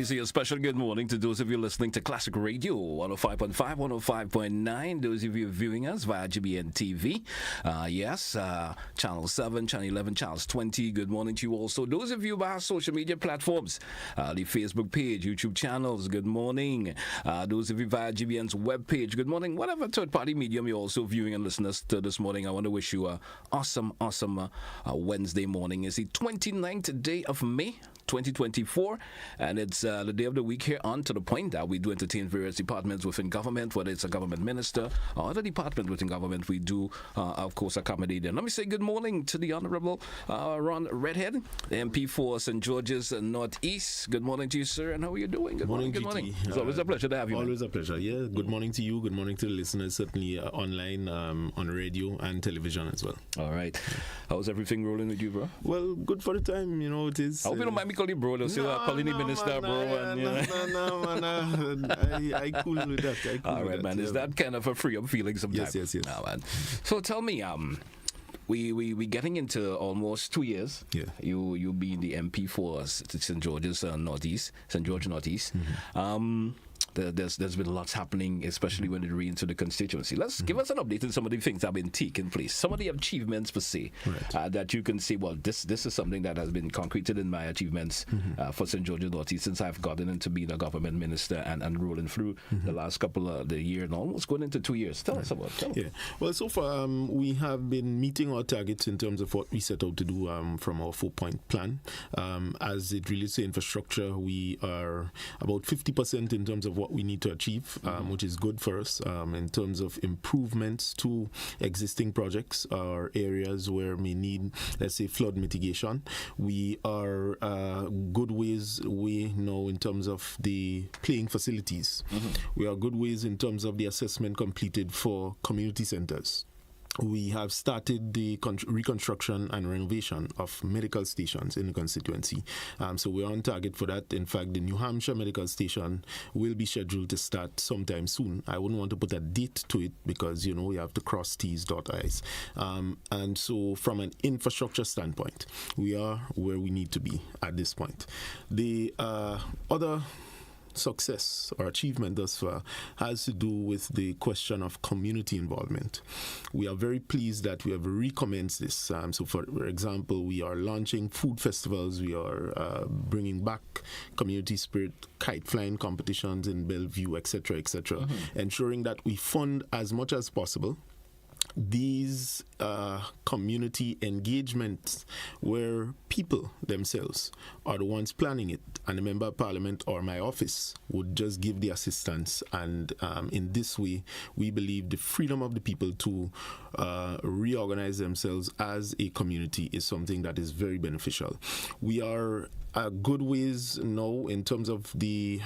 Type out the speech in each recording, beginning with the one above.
me say a special good morning to those of you listening to Classic Radio 105.5, 105.9. Those of you viewing us via GBN TV. Channel 7, Channel 11, Channel 20. Good morning to you also. Those of you via social media platforms, the Facebook page, YouTube channels, good morning. Those of you via GBN's webpage, good morning. Whatever third-party medium you're also viewing and listening to this morning, I want to wish you a awesome Wednesday morning. It's the 29th day of May 2024, and it's the day of the week here on To The Point that we do entertain various departments within government, whether it's a government minister or other department within government. We do, of course, accommodate them. Let me say good morning to the Honorable RedHead, the MP for St. George's Northeast. Good morning to you, sir, and how are you doing? Good morning. Good morning. It's always a pleasure to have you. Always a pleasure, yeah. Good morning to you. Good morning to the listeners, certainly online, on radio and television as well. All right. How's everything rolling with you, bro? Well, good for the time, it is. I hope you don't mind me calling you bro. They'll say, calling the minister, bro. I cool with that. All right, man. Is that kind of a free-up feeling sometimes? Yes. Nah, man. So tell me, we getting into almost 2 years. Yeah. You being the MP for St. George's Northeast, St. George Northeast. There's been lots happening, especially when it reads to the constituency. Let's give us an update on some of the things that have been taking place, some of the achievements per se, right. That you can say, well, this is something that has been concreted in my achievements for St. George's Northeast since I've gotten into being a government minister and rolling through the last couple of the year and almost going into 2 years. Tell us about it. Yeah. Well, so far we have been meeting our targets in terms of what we set out to do from our 4-point plan. As it relates to infrastructure, we are about 50% in terms of what we need to achieve, which is good for us in terms of improvements to existing projects or areas where we need, let's say, flood mitigation. We are good ways away now in terms of the playing facilities. We are good ways in terms of the assessment completed for community centers. We have started the reconstruction and renovation of medical stations in the constituency. So we're on target for that. In fact, the New Hampshire medical station will be scheduled to start sometime soon. I wouldn't want to put a date to it because, we have to cross T's, dot I's. And so from an infrastructure standpoint, we are where we need to be at this point. The other success or achievement thus far has to do with the question of community involvement. We are very pleased that we have recommenced this. So for example, we are launching food festivals. We are bringing back community spirit, kite flying competitions in Bellevue, etc., ensuring that we fund as much as possible these community engagements where people themselves are the ones planning it, and the Member of Parliament or my office would just give the assistance. And in this way, we believe the freedom of the people to reorganize themselves as a community is something that is very beneficial. We are good ways now in terms of the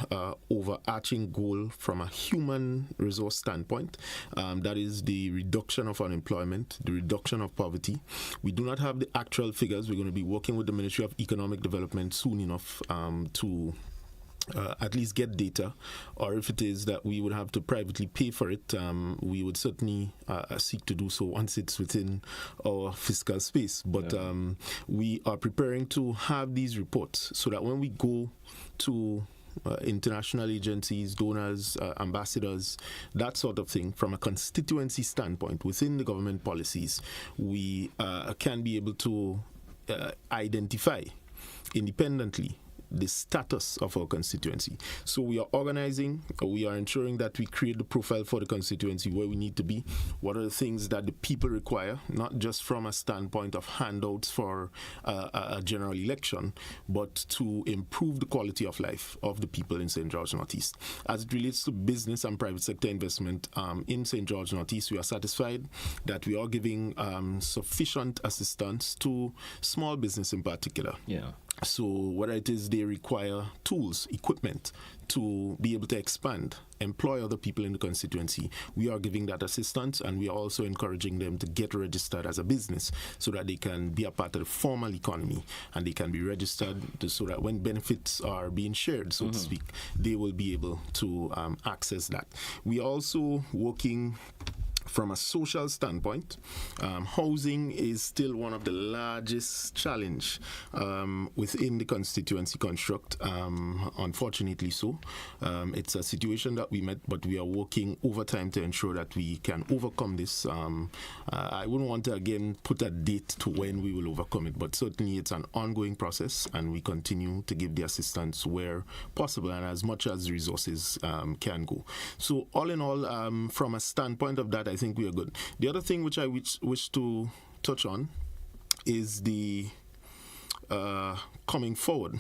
overarching goal from a human resource standpoint. That is the reduction of unemployment, the reduction of poverty. We do not have the actual figures. We're going to be working with the Ministry of Economic Development soon enough to at least get data, or if it is that we would have to privately pay for it, we would certainly seek to do so once it's within our fiscal space. But we are preparing to have these reports so that when we go to international agencies, donors, ambassadors, that sort of thing, from a constituency standpoint within the government policies, we can be able to identify independently the status of our constituency. So we are organizing, we are ensuring that we create the profile for the constituency where we need to be. What are the things that the people require, not just from a standpoint of handouts for a general election, but to improve the quality of life of the people in St. George Northeast. As it relates to business and private sector investment in St. George Northeast, we are satisfied that we are giving sufficient assistance to small business in particular. Yeah. So whether it is they require tools, equipment to be able to expand, employ other people in the constituency, we are giving that assistance, and we are also encouraging them to get registered as a business so that they can be a part of the formal economy and they can be registered so that when benefits are being shared, so to speak, they will be able to access that. We are also working From a social standpoint, housing is still one of the largest challenge within the constituency construct, unfortunately so. It's a situation that we met, but we are working overtime to ensure that we can overcome this. I wouldn't want to, again, put a date to when we will overcome it, but certainly it's an ongoing process, and we continue to give the assistance where possible and as much as resources can go. So all in all, from a standpoint of that, I think we are good. The other thing which I wish to touch on is the coming forward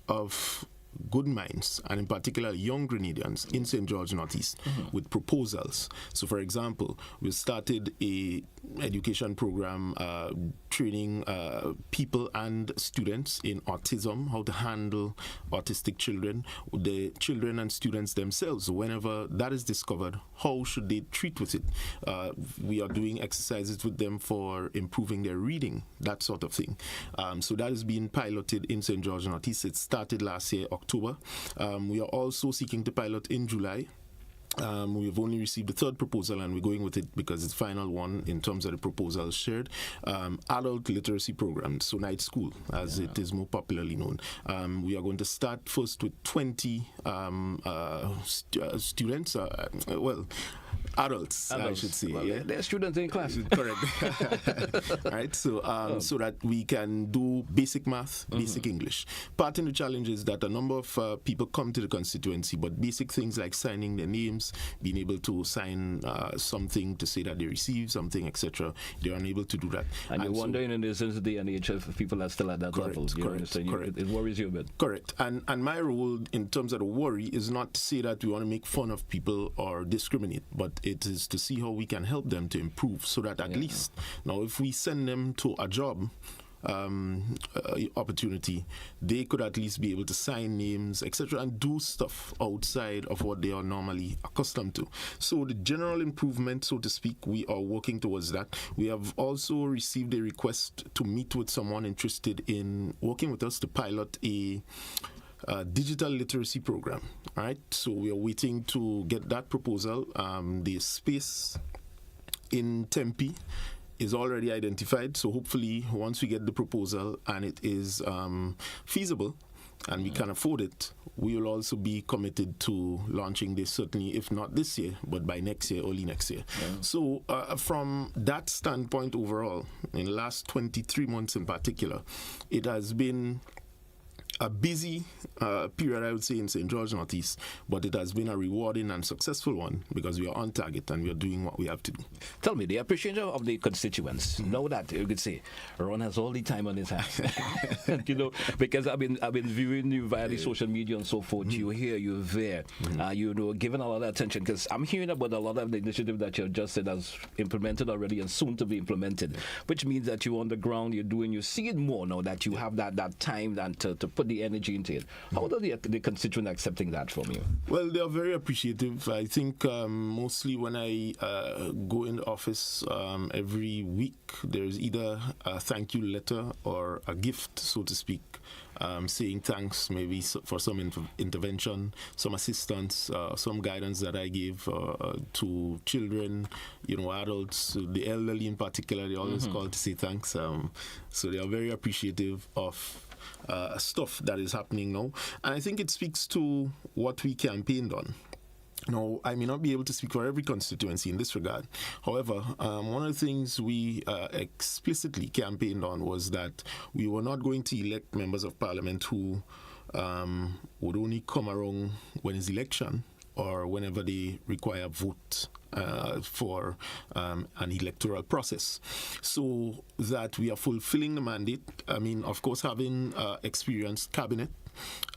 of good minds, and in particular young Grenadians in St. George Northeast with proposals. So for example, we started a education program training people and students in autism, how to handle autistic children, the children and students themselves. Whenever that is discovered, how should they treat with it? We are doing exercises with them for improving their reading, that sort of thing. So that is being piloted in St. George Northeast. It started last year, October. We are also seeking to pilot in July. We've only received the third proposal, and we're going with it because it's the final one in terms of the proposals shared. Adult literacy program, so night school, as it is more popularly known. We are going to start first with 20 students, adults, I should say. Well, they're students in class. Correct. Right, so so that we can do basic math, basic English. Part of the challenge is that a number of people come to the constituency, but basic things like signing their names, being able to sign something to say that they received something, etc., they're unable to do that. And you're wondering in this day and age if people are still at that level. Correct. It worries you a bit. Correct. And my role in terms of the worry is not to say that we want to make fun of people or discriminate, but it is to see how we can help them to improve, so that at least now if we send them to a job opportunity, they could at least be able to sign names, etc., and do stuff outside of what they are normally accustomed to. So the general improvement, so to speak, we are working towards that. We have also received a request to meet with someone interested in working with us to pilot a digital literacy program. All right, so we are waiting to get that proposal. The space in Tempe is already identified, so hopefully once we get the proposal and it is feasible and we can afford it, we will also be committed to launching this, certainly if not this year, but by next year, early next year. So from that standpoint overall, in the last 23 months in particular, it has been a busy period, I would say, in St. George Northeast, but it has been a rewarding and successful one because we are on target and we are doing what we have to do. Tell me, the appreciation of the constituents. Know that you could say Ron has all the time on his hands, because I've been viewing you via the social media and so forth. You're here, you're there, giving a lot of attention, because I'm hearing about a lot of the initiative that you just said has implemented already and soon to be implemented, which means that you're on the ground, you see it more now that you have that time and to put the energy into it. How are the constituents accepting that from you? Well, they are very appreciative. I think mostly when I go in the office every week, there's either a thank you letter or a gift, so to speak, saying thanks maybe for some intervention, some assistance, some guidance that I gave to children, adults, the elderly in particular. They always call to say thanks. So they are very appreciative of stuff that is happening now. And I think it speaks to what we campaigned on. Now, I may not be able to speak for every constituency in this regard. However, one of the things we explicitly campaigned on was that we were not going to elect members of parliament who would only come around when it's election or whenever they require vote for an electoral process, so that we are fulfilling the mandate. I mean, of course, having experienced cabinet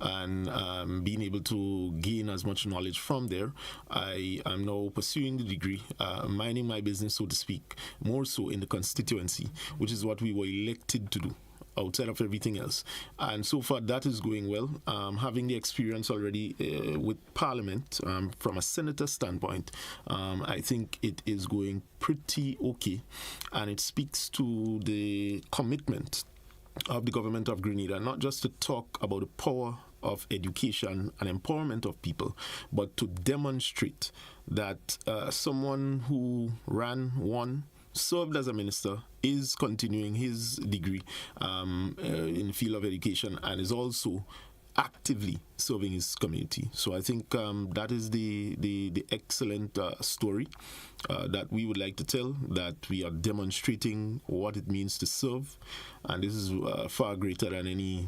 and being able to gain as much knowledge from there, I am now pursuing the degree, minding my business, so to speak, more so in the constituency, which is what we were elected to do outside of everything else. And so far that is going well. Having the experience already with Parliament from a senator standpoint, I think it is going pretty okay, and it speaks to the commitment of the government of Grenada, not just to talk about the power of education and empowerment of people, but to demonstrate that someone who won, served as a minister, is continuing his degree in the field of education, and is also actively serving his community. So I think that is the excellent story that we would like to tell, that we are demonstrating what it means to serve, and this is far greater than any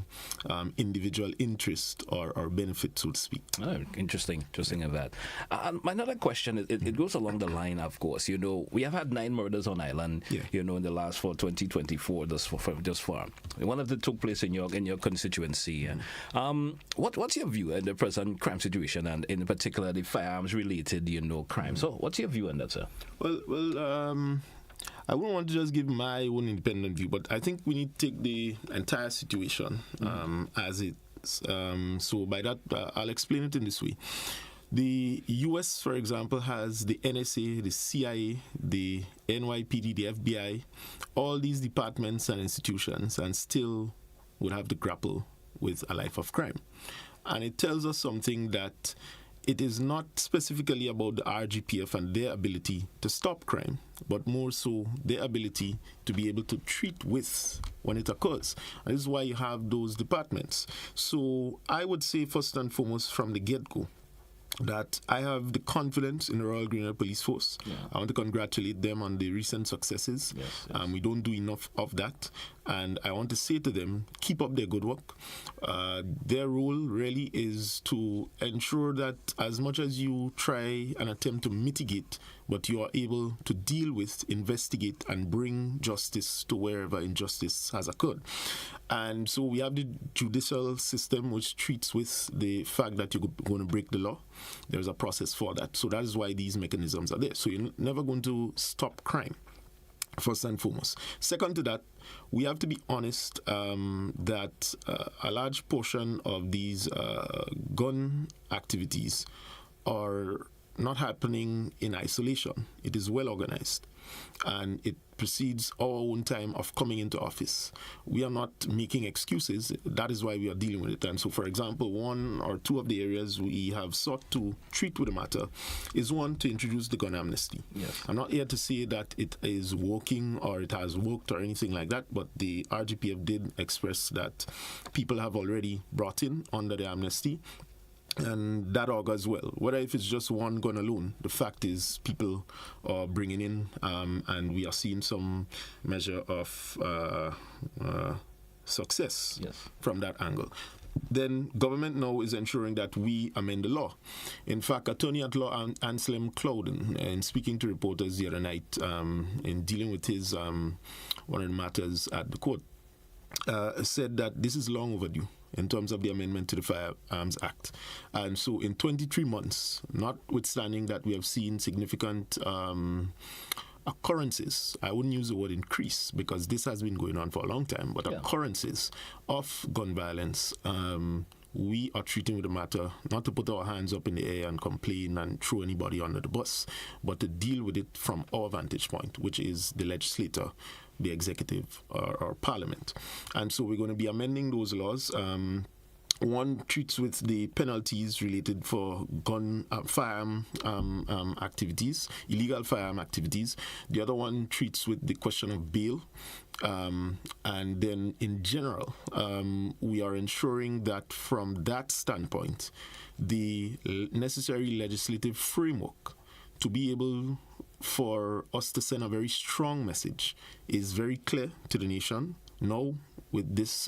individual interest or benefit, so to speak. Oh, interesting of that. My another question, it goes along the line, of course. We have had 9 murders on island, in the last for 2024, just far. One of them took place in your constituency. What's your view on the present crime situation, and in particular the firearms-related, crime? So what's your view on that, sir? Well, I wouldn't want to just give my own independent view, but I think we need to take the entire situation as it. So by that, I'll explain it in this way. The US, for example, has the NSA, the CIA, the NYPD, the FBI, all these departments and institutions, and still would have to grapple with a life of crime. And it tells us something, that it is not specifically about the RGPF and their ability to stop crime, but more so their ability to be able to treat with when it occurs. And this is why you have those departments. So I would say, first and foremost, from the get-go, that I have the confidence in the Royal Grenada Police Force. I want to congratulate them on the recent successes. Yes. We don't do enough of that. And I want to say to them, keep up their good work. Their role really is to ensure that as much as you try and attempt to mitigate, but you are able to deal with, investigate, and bring justice to wherever injustice has occurred. And so we have the judicial system, which treats with the fact that you're going to break the law. There's a process for that. So that is why these mechanisms are there. So you're never going to stop crime, first and foremost. Second to that, we have to be honest that a large portion of these gun activities are not happening in isolation. It is well organized, and it precedes our own time of coming into office. We are not making excuses. That is why we are dealing with it. And so, for example, 1 or 2 of the areas we have sought to treat with the matter is, 1, to introduce the gun amnesty. Yes. I'm not here to say that it is working or it has worked or anything like that, but the RGPF did express that people have already brought in under the amnesty, and that augurs well. Whether if it's just one gun alone, the fact is people are bringing in, and we are seeing some measure of success from that angle. Then government now is ensuring that we amend the law. In fact, Attorney at Law Anselm Clouden, in speaking to reporters the other night, in dealing with his one of the matters at the court, said that this is long overdue in terms of the amendment to the Firearms Act. And so in 23 months, notwithstanding that we have seen significant occurrences, I wouldn't use the word increase because this has been going on for a long time, but occurrences of gun violence, we are treating with the matter not to put our hands up in the air and complain and throw anybody under the bus, but to deal with it from our vantage point, which is the legislator, the executive, or parliament. And so we're going to be amending those laws. One treats with the penalties related for firearm activities, illegal firearm activities. The other one treats with the question of bail. And then in general, we are ensuring that from that standpoint, the necessary legislative framework to be able for us to send a very strong message is very clear to the nation now with this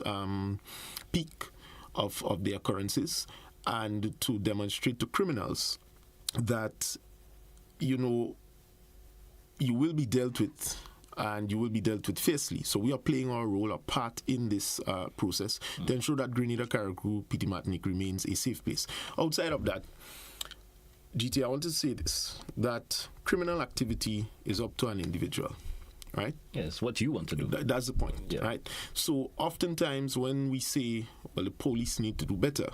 peak of the occurrences, and to demonstrate to criminals that, you will be dealt with and you will be dealt with fiercely. So we are playing our role, our part in this process to ensure that Grenada, Carriacou, Petit Martinique remains a safe place. Outside of that, GT, I want to say this, that criminal activity is up to an individual, right? Yes, what you want to do. That's the point, right? So oftentimes when we say, well, the police need to do better,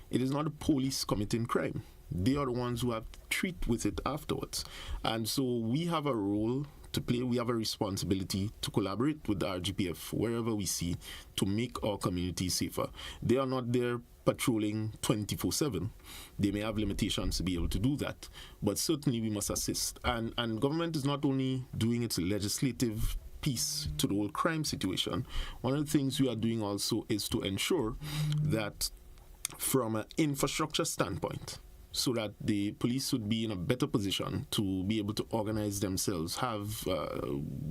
it is not the police committing crime. They are the ones who have to treat with it afterwards. And so we have a role to play. We have a responsibility to collaborate with the RGPF wherever we see to make our community safer. They are not there patrolling 24/7. They may have limitations to be able to do that, but certainly we must assist. And government is not only doing its legislative piece to the whole crime situation. One of the things we are doing also is to ensure that from an infrastructure standpoint, so that the police would be in a better position to be able to organize themselves, have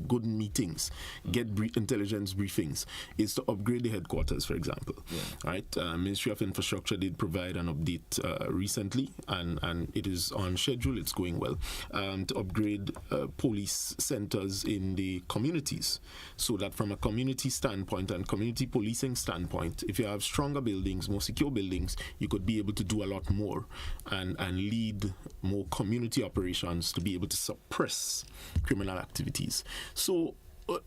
good meetings, get intelligence briefings, is to upgrade the headquarters, for example. Right? Ministry of Infrastructure did provide an update recently, and it is on schedule. It's going well, to upgrade police centers in the communities, so that from a community standpoint and community policing standpoint, if you have stronger buildings, more secure buildings, you could be able to do a lot more and lead more community operations to be able to suppress criminal activities. So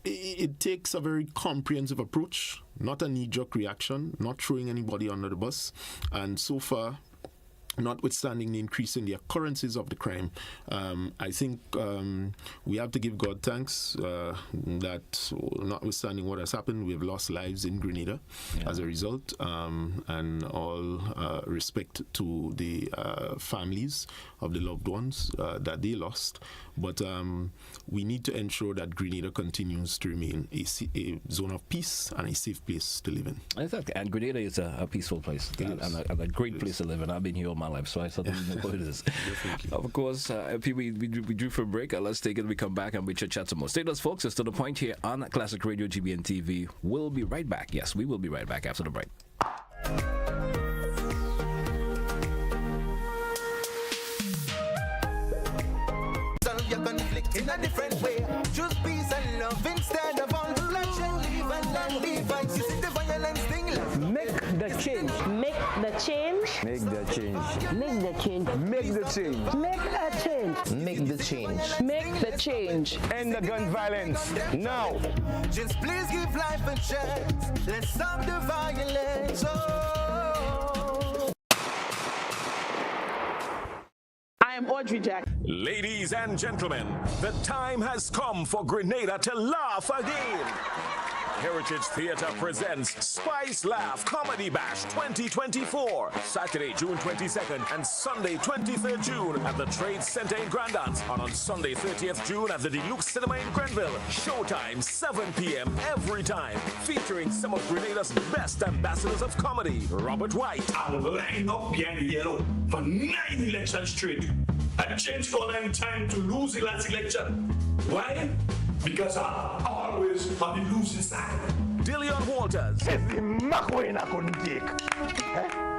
it takes a very comprehensive approach, not a knee-jerk reaction, not throwing anybody under the bus. And so far, notwithstanding the increase in the occurrences of the crime, I think we have to give God thanks that notwithstanding what has happened, we have lost lives in Grenada as a result, and all respect to the families of the loved ones that they lost. But we need to ensure that Grenada continues to remain a zone of peace and a safe place to live in. Exactly. And Grenada is a peaceful place and a great place to live in. I've been here all my life, so I certainly know what it is. Of course, we drew for a break. Let's take it. We come back and we chat some more. Stay with us, folks. It's to the point here on Classic Radio GBN TV. We'll be right back. Yes, we will be right back after the break. Conflict in a different way. Choose peace and love instead of all bloodshed. Leave and long leave and you see the violence thing left. Make the change. Make the change. Make the change. Make the change. Make the change. Make a change. Make the change. Make the change. End the gun violence now. Just please give life a chance. Let's stop the violence. I am Audrey Jack. Ladies and gentlemen, the time has come for Grenada to laugh again. Heritage Theatre presents Spice Laugh Comedy Bash 2024, Saturday, June 22nd and Sunday, 23rd June at the Trade Center in Grandance, and on Sunday, 30th June at the Deluxe Cinema in Grenville. Showtime, 7 p.m. every time, featuring some of Grenada's best ambassadors of comedy. Robert White. I will line up behind the yellow for 9 elections straight. I changed color in time to lose the last election. Why? Because I'm always on the losing side. Dillion Walters. I couldn't take.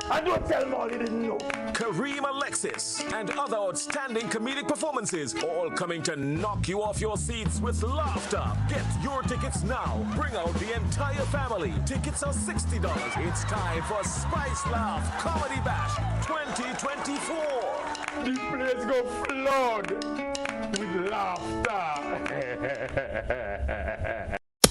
I don't tell Molly didn't know. Kareem Alexis, and other outstanding comedic performances, all coming to knock you off your seats with laughter. Get your tickets now. Bring out the entire family. Tickets are $60. It's time for Spice Laugh Comedy Bash 2024. The place go flood with laughter.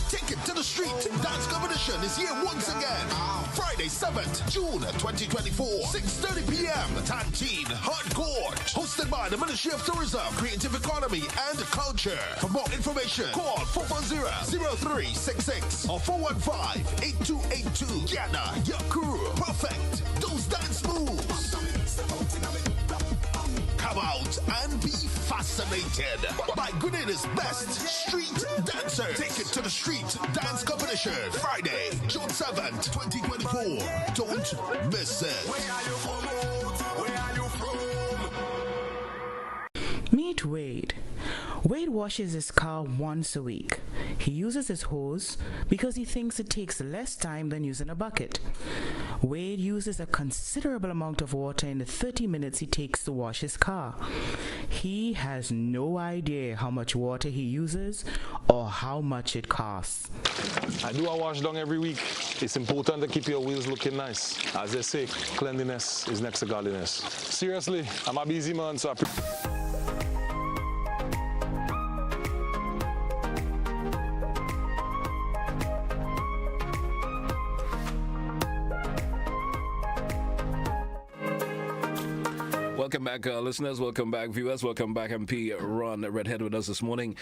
Take it to the street. Dance competition is here once again. Friday, 7th June 2024, 6:30 p.m. Tantine Hardcore. Hosted by the Ministry of Tourism, Creative Economy and Culture. For more information, call 410-0366 or 415-8282. Gather your crew. Perfect those dance moves. Come out and be fascinated by Grenada's best street dancers. Take it to the street dance competition Friday, June 7th, 2024. Don't miss it. Where are you from? Meet Wade. Wade washes his car once a week. He uses his hose because he thinks it takes less time than using a bucket. Wade uses a considerable amount of water in the 30 minutes he takes to wash his car. He has no idea how much water he uses or how much it costs. I do a wash down every week. It's important to keep your wheels looking nice. As they say, cleanliness is next to godliness. Seriously, I'm a busy man, so Welcome back, listeners. Welcome back, viewers. Welcome back, MP Ron RedHead with us this morning.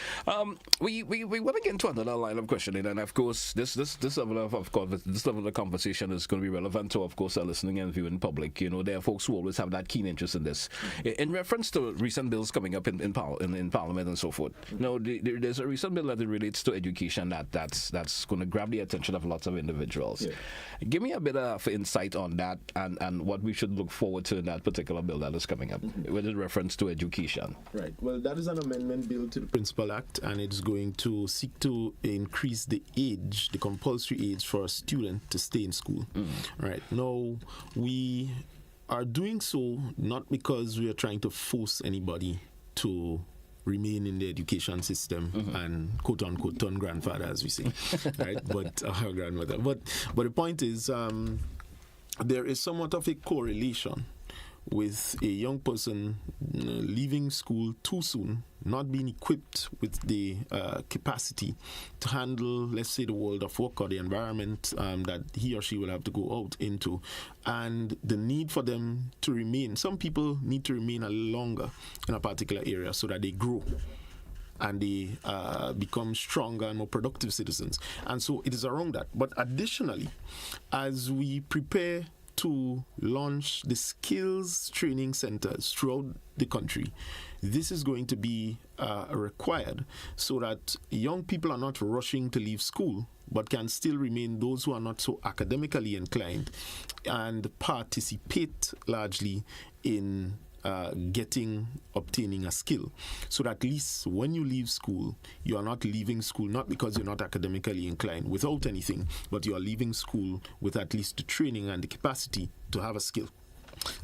We want to get into another line of questioning, and of course, this level of conversation is going to be relevant to, of course, our listening and viewing public. You know, there are folks who always have that keen interest in this. In reference to recent bills coming up in Parliament and so forth. Now, there's a recent bill that relates to education that's going to grab the attention of lots of individuals. Yeah. Give me a bit of insight on that and what we should look forward to in that particular bill that is coming up with reference to education. Right. Well, that is an amendment bill to the Principal Act, and it's going to seek to increase the age, the compulsory age for a student to stay in school. Right. Now, we are doing so not because we are trying to force anybody to remain in the education system and quote unquote turn grandfather, as we say, right? But our grandmother. But the point is, there is somewhat of a correlation with a young person leaving school too soon, not being equipped with the capacity to handle, let's say, the world of work or the environment that he or she will have to go out into, and the need for them to remain. Some people need to remain a little longer in a particular area so that they grow and they become stronger and more productive citizens. And so it is around that. But additionally, as we prepare to launch the skills training centers throughout the country, this is going to be required so that young people are not rushing to leave school, but can still remain those who are not so academically inclined and participate largely in obtaining a skill, so that at least when you leave school, you are not leaving school not because you're not academically inclined without anything, but you are leaving school with at least the training and the capacity to have a skill.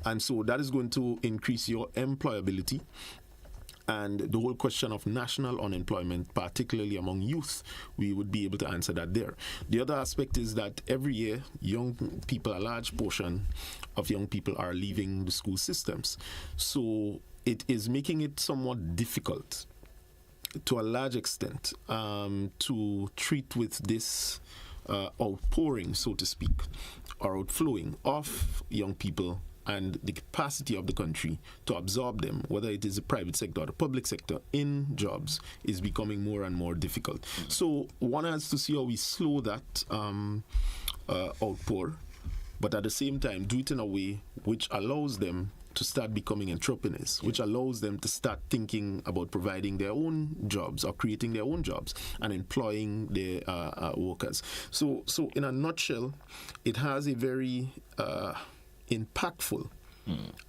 And so that is going to increase your employability. And the whole question of national unemployment, particularly among youth, we would be able to answer that there. The other aspect is that every year, young people, a large portion of young people are leaving the school systems. So it is making it somewhat difficult, to a large extent, to treat with this outpouring, so to speak, or outflowing of young people and the capacity of the country to absorb them, whether it is the private sector or the public sector, in jobs, is becoming more and more difficult. So one has to see how we slow that outpour, but at the same time do it in a way which allows them to start becoming entrepreneurs, which allows them to start thinking about providing their own jobs or creating their own jobs and employing their workers. So in a nutshell, it has a very impactful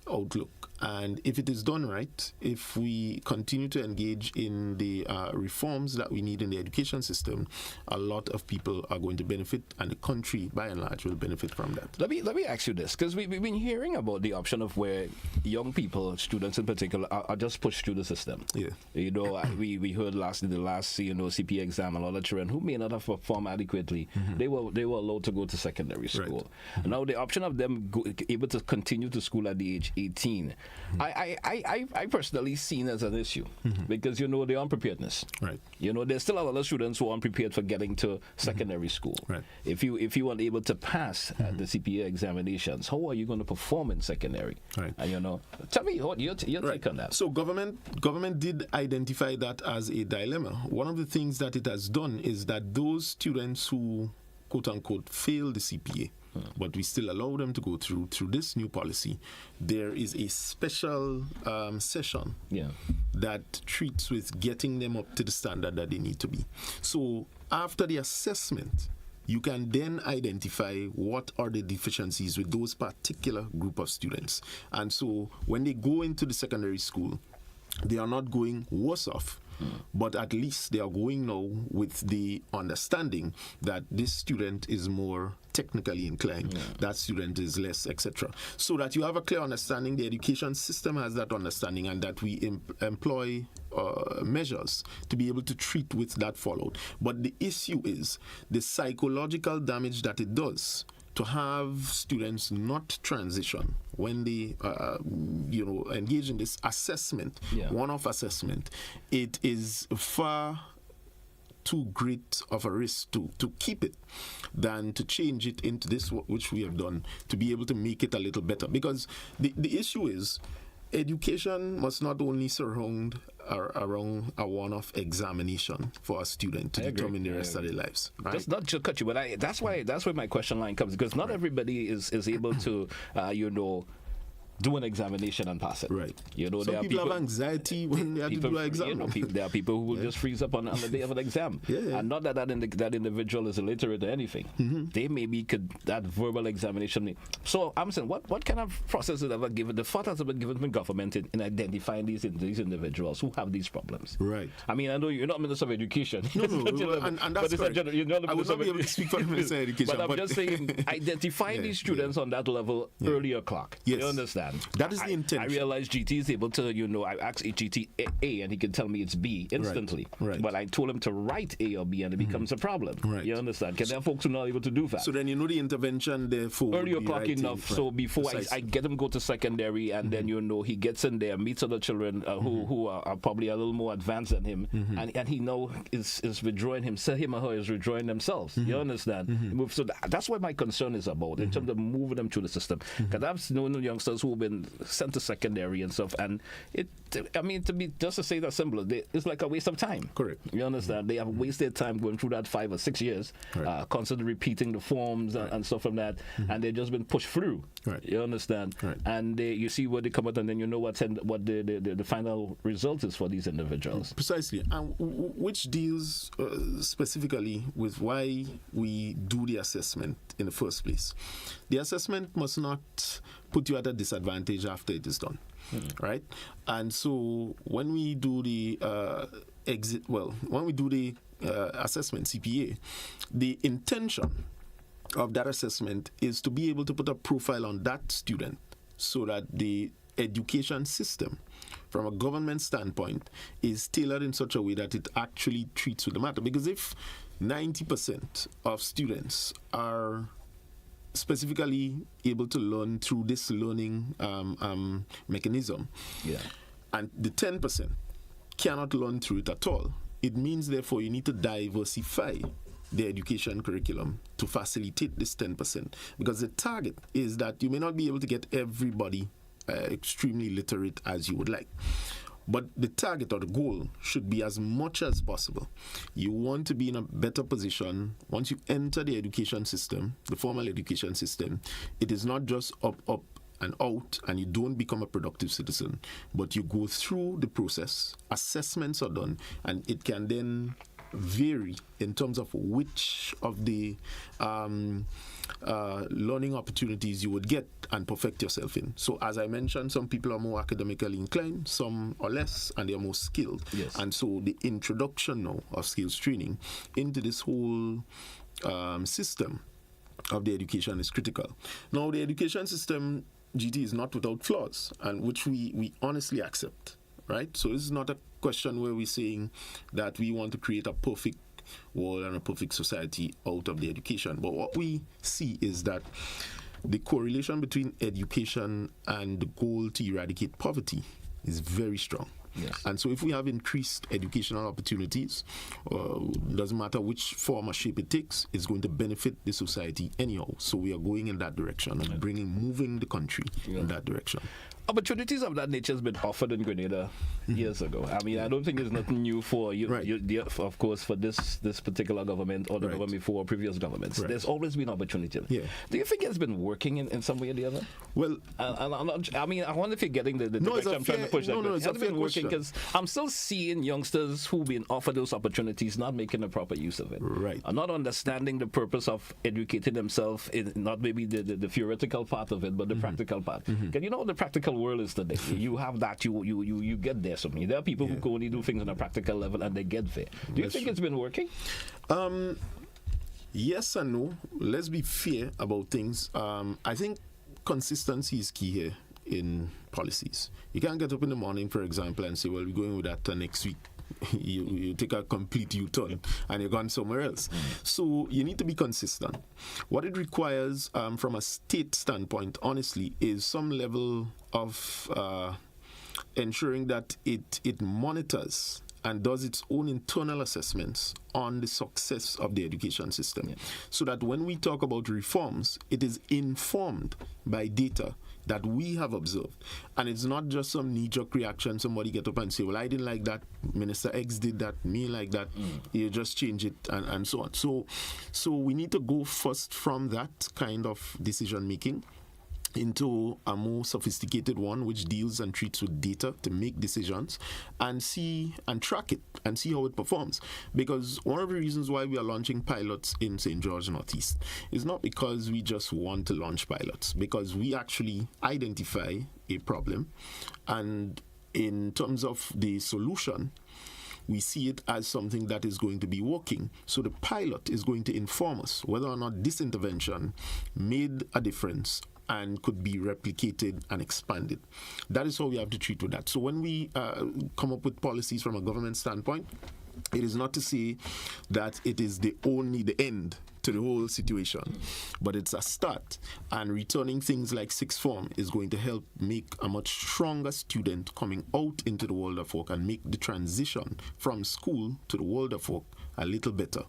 outlook. And if it is done right, if we continue to engage in the reforms that we need in the education system, a lot of people are going to benefit, and the country, by and large, will benefit from that. Let me ask you this, because we've been hearing about the option of where young people, students in particular, are just pushed through the system. Yeah. You know, we heard the last CP exam, a lot of children who may not have performed adequately, they were allowed to go to secondary school. Right. Now the option of them able to continue to school at the age 18, I personally seen as an issue, because, you know, the unpreparedness. Right. You know, there's still a lot of students who are unprepared for getting to secondary school. Right. If you weren't able to pass the CPA examinations, how are you going to perform in secondary? Right. And, you know, tell me what your take on that. So government did identify that as a dilemma. One of the things that it has done is that those students who, quote unquote, fail the CPA, but we still allow them to go through this new policy, there is a special session that treats with getting them up to the standard that they need to be. So after the assessment, you can then identify what are the deficiencies with those particular group of students. And so when they go into the secondary school, they are not going worse off, but at least they are going now with the understanding that this student is more technically inclined, that student is less, etc. So that you have a clear understanding, the education system has that understanding, and that we employ measures to be able to treat with that fallout. But the issue is the psychological damage that it does to have students not transition when they engage in this assessment, one-off assessment. It is far too great of a risk to keep it than to change it into this, which we have done, to be able to make it a little better. Because the issue is, education must not only surround around a one-off examination for a student to determine the rest of their lives. Right? Just not to cut you, but that's where my question line comes, because not everybody is able to do an examination and pass it. Right. Some there are people have anxiety when they have to do an exam. There are people who will just freeze up on the day of an exam. And not that individual is illiterate or anything. They maybe that verbal examination. So I'm saying, what kind of process is ever given? The thought has been given from government in identifying these individuals who have these problems. Right. I mean, I know you're not Minister of Education. No, and that's correct. I would not be able to speak for the Minister of Education. But I'm just saying, identifying these students on that level early o'clock. Yes. You understand? That is the intention. I realize GT is able to, I asked GT A and he can tell me it's B instantly. Right. But I told him to write A or B and it becomes a problem. Right. You understand? Because there are folks who are not able to do that. So then the intervention therefore early o'clock enough. So before I get him go to secondary and then he gets in there, meets other children who are probably a little more advanced than him, and he now is withdrawing himself. Him or her is withdrawing themselves. You understand? So that's what my concern is about in terms of moving them through the system. Because I've known youngsters who been sent to secondary and stuff, and just to say that simple, it's like a waste of time. Correct. You understand? They have wasted time going through that 5 or 6 years, constantly repeating the forms and stuff from that, and they've just been pushed through. Right. You understand? Right. And you see where they come out, and then you know what the final result is for these individuals. Precisely, and which deals specifically with why we do the assessment in the first place. The assessment must not put you at a disadvantage after it is done, right? And so when we do the assessment, CPA, the intention of that assessment is to be able to put a profile on that student so that the education system from a government standpoint is tailored in such a way that it actually treats with the matter. Because if 90% of students are specifically able to learn through this learning mechanism, and the 10% cannot learn through it at all, it means therefore you need to diversify the education curriculum to facilitate this 10%, because the target is that you may not be able to get everybody extremely literate as you would like. But the target or the goal should be as much as possible. You want to be in a better position once you enter the education system, the formal education system. It is not just up and out, and you don't become a productive citizen, but you go through the process, assessments are done, and it can then vary in terms of which of the learning opportunities you would get and perfect yourself in. So as I mentioned, some people are more academically inclined, some are less, and they are more skilled. Yes. And so the introduction now of skills training into this whole system of the education is critical. Now the education system, GT, is not without flaws, and which we honestly accept. Right? So this is not a question where we're saying that we want to create a perfect world and a perfect society out of the education. But what we see is that the correlation between education and the goal to eradicate poverty is very strong. Yes. And so if we have increased educational opportunities, doesn't matter which form or shape it takes, it's going to benefit the society anyhow. So we are going in that direction and moving the country in that direction. Opportunities of that nature has been offered in Grenada years ago. I mean, I don't think it's nothing new for you, of course, for this particular government or the government before previous governments. There's always been opportunity. Yeah. Do you think it's been working in some way or the other? Well, I wonder if you're getting the direction I'm trying to push. No, it's been working, because I'm still seeing youngsters who've been offered those opportunities not making the proper use of it. Right. Are not understanding the purpose of educating themselves in not maybe the theoretical part of it, but the practical part. Because you know the practical world is today. You have that, you get there. So there are people who can only do things on a practical level and they get there. Do you think it's been working? Yes and no. Let's be fair about things. I think consistency is key here in policies. You can't get up in the morning, for example, and say, well, we're going with that next week. You take a complete U-turn and you're gone somewhere else. So you need to be consistent. What it requires from a state standpoint, honestly, is some level of ensuring that it monitors and does its own internal assessments on the success of the education system, so that when we talk about reforms, it is informed by data that we have observed. And it's not just some knee-jerk reaction, somebody get up and say, well, I didn't like that, Minister X did that, me like that, you just change it, and so on. So we need to go first from that kind of decision-making into a more sophisticated one which deals and treats with data to make decisions and see and track it and see how it performs. Because one of the reasons why we are launching pilots in St. George Northeast is not because we just want to launch pilots, because we actually identify a problem, and in terms of the solution, we see it as something that is going to be working. So the pilot is going to inform us whether or not this intervention made a difference and could be replicated and expanded. That is how we have to treat with that. So when we come up with policies from a government standpoint, it is not to say that it is the end to the whole situation, but it's a start. And returning things like sixth form is going to help make a much stronger student coming out into the world of work and make the transition from school to the world of work a little better.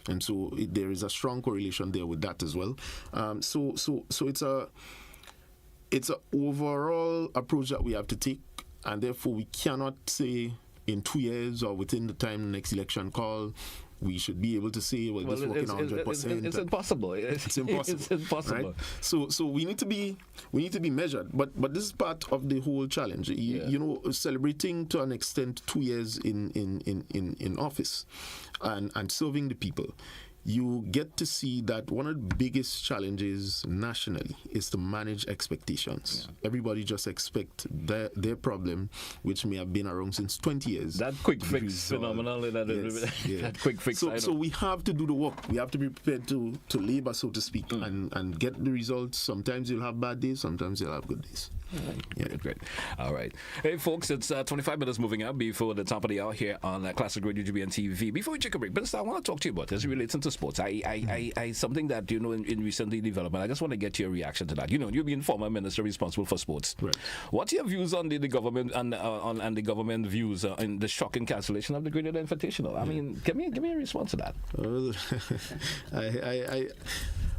And so there is a strong correlation there with that as well. So it's a overall approach that we have to take, and therefore we cannot say in 2 years or within the time the next election call we should be able to say, well, this working 100%. It's impossible. It's impossible. It's impossible. Right? So we need to be measured. But this is part of the whole challenge. You know, celebrating to an extent 2 years in office and serving the people. You get to see that one of the biggest challenges nationally is to manage expectations. Yeah. Everybody just expect their problem, which may have been around since 20 years. That quick fix phenomenon. That quick fix. So we have to do the work. We have to be prepared to labor, so to speak, and get the results. Sometimes you'll have bad days, sometimes you'll have good days. Great. All right. Hey, folks, it's 25 minutes moving up before the top of the hour here on Classic Radio GBN TV. Before we take a break, Minister, I want to talk to you about this relating to sports. I something that, in recently development, I just want to get your reaction to that. You've been former minister responsible for sports. Right. What's your views on the government and the government views in the shocking cancellation of the Grenada Invitational? I mean, give me a response to that.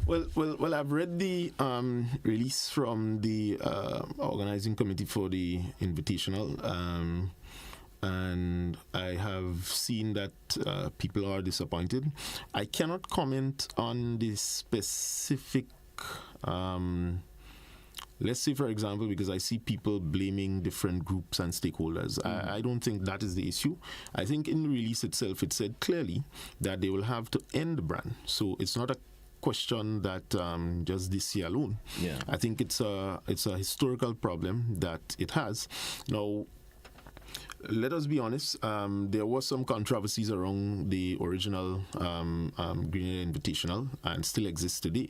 Well, I've read the release from the organizing committee for the Invitational, and I have seen that people are disappointed. I cannot comment on the specific, let's say, for example, because I see people blaming different groups and stakeholders. I don't think that is the issue. I think in the release itself, it said clearly that they will have to end the brand. So it's not a question that just this year alone. Yeah. I think it's a historical problem that it has. Now, let us be honest, there was some controversies around the original Grenada Invitational and still exists today.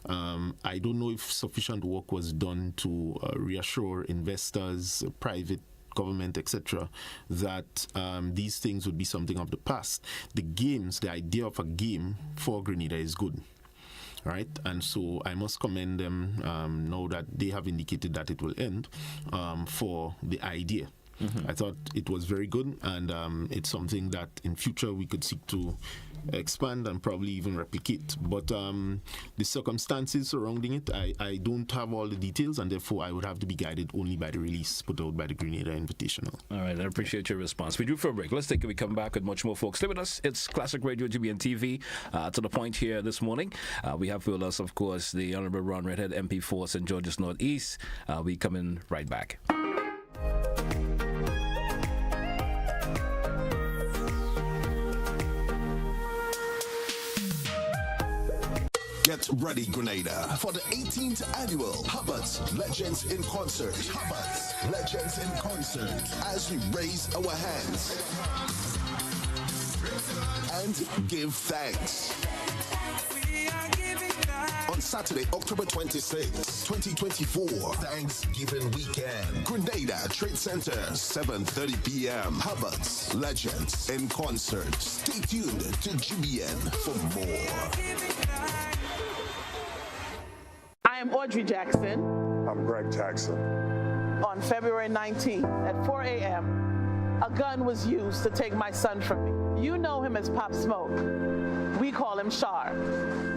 I don't know if sufficient work was done to reassure investors, private government, etc., that these things would be something of the past. The idea of a game for Grenada is good. Right, and so I must commend them now that they have indicated that it will end for the idea. I thought it was very good, and it's something that in future we could seek to expand and probably even replicate. But the circumstances surrounding it, I don't have all the details, and therefore I would have to be guided only by the release put out by the Grenada Invitational. All right, I appreciate your response. We do for a break. Let's take it. We come back with much more, folks. Stay with us. It's Classic Radio GBN TV. To the point here this morning, we have with us, of course, the Honorable Ron RedHead, MP for St. George's Northeast. We coming right back. Get ready, Grenada, for the 18th annual Hubbards Legends in Concert. Hubbards Legends in Concert, as we raise our hands and give thanks. On Saturday, October 26, 2024, Thanksgiving weekend, Grenada Trade Center, 7:30 p.m. Hubbards Legends in Concert. Stay tuned to GBN for more. I am Audrey Jackson. I'm Greg Jackson. On February 19th at 4 a.m., a gun was used to take my son from me. You know him as Pop Smoke. We call him Shar.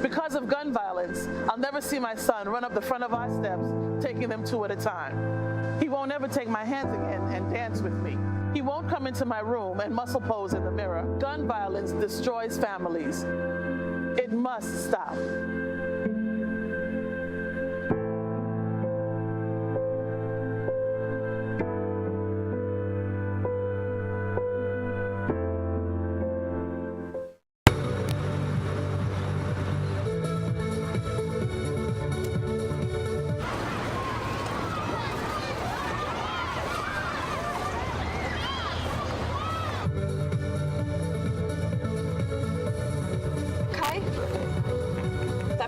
Because of gun violence, I'll never see my son run up the front of our steps, taking them 2 at a time. He won't ever take my hands again and dance with me. He won't come into my room and muscle pose in the mirror. Gun violence destroys families. It must stop.